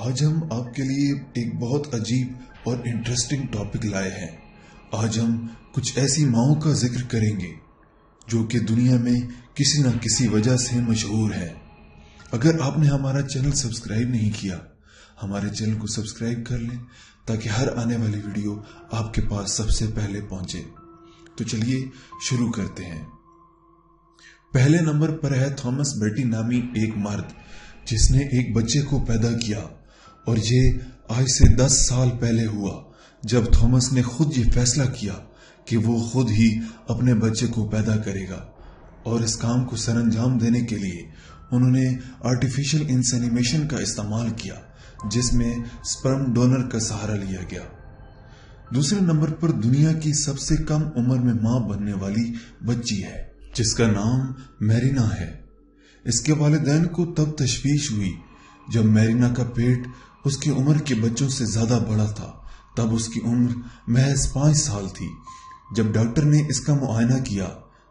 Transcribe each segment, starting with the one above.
آج ہم آپ کے لیے ایک بہت عجیب اور انٹرسٹنگ ٹاپک لائے ہیں۔ آج ہم کچھ ایسی ماؤں کا ذکر کریں گے جو کہ دنیا میں کسی نہ کسی وجہ سے مشہور ہے۔ اگر آپ نے ہمارا چینل سبسکرائب نہیں کیا، ہمارے چینل کو سبسکرائب کر لیں تاکہ ہر آنے والی ویڈیو آپ کے پاس سب سے پہلے پہنچے۔ تو چلیے شروع کرتے ہیں۔ پہلے نمبر پر ہے تھامس بیٹی نامی ایک مرد جس نے ایک بچے کو پیدا کیا، اور یہ آج سے 10 سال پہلے ہوا جب تھامس نے خود یہ فیصلہ کیا کہ وہ خود ہی اپنے بچے کو پیدا کرے گا، اور اس کام کو سر انجام دینے کے لیے انہوں نے آرٹیفیشل انسینیمیشن کا استعمال کیا جس میں سپرم ڈونر کا سہارا لیا گیا۔ دوسرے نمبر پر دنیا کی سب سے کم عمر میں ماں بننے والی بچی ہے جس کا نام میرینا ہے۔ اس کے والدین کو تب تشویش ہوئی جب میرینا کا پیٹ اس کی عمر کے بچوں سے زیادہ بڑا تھا۔ تب اس کی عمر محض 5 سال تھی۔ جب ڈاکٹر نے اس کا معائنہ کیا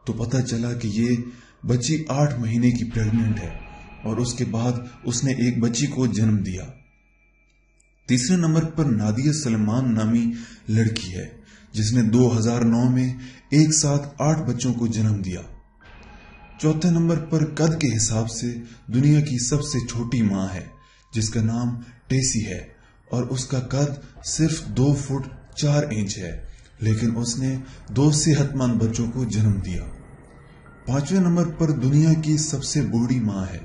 تو پتہ چلا کہ یہ بچی 8 مہینے کی پریگننٹ ہے، اور اس کے بعد اس نے ایک بچی کو جنم دیا۔ تیسرے نمبر پر نادیہ سلیمان نامی لڑکی ہے جس نے 2009 میں ایک ساتھ 8 بچوں کو جنم دیا۔ چوتھے نمبر پر قد کے حساب سے دنیا کی سب سے چھوٹی ماں ہے جس کا نام ٹیسی ہے، اور اس کا قد صرف 2 فٹ 4 انچ ہے، لیکن اس نے 2 صحت مند بچوں کو جنم دیا۔ پانچویں نمبر پر دنیا کی سب سے بوڑھی ماں ہے۔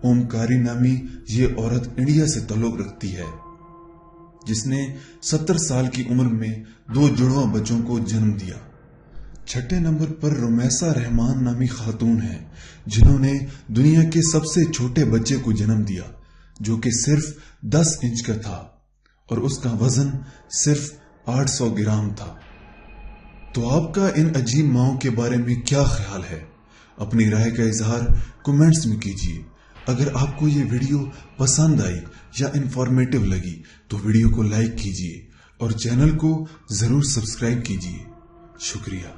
اومکاری نامی یہ عورت انڈیا سے تعلق رکھتی ہے جس نے 70 سال کی عمر میں 2 جڑواں بچوں کو جنم دیا۔ چھٹے نمبر پر رمیسا رحمان نامی خاتون ہیں جنہوں نے دنیا کے سب سے چھوٹے بچے کو جنم دیا جو کہ صرف 10 انچ کا تھا، اور اس کا وزن صرف 800 گرام تھا۔ تو آپ کا ان عجیب ماؤں کے بارے میں کیا خیال ہے؟ اپنی رائے کا اظہار کمنٹس میں کیجیے۔ اگر آپ کو یہ ویڈیو پسند آئی یا انفارمیٹیو لگی تو ویڈیو کو لائک کیجیے اور چینل کو ضرور سبسکرائب کیجیے۔ شکریہ۔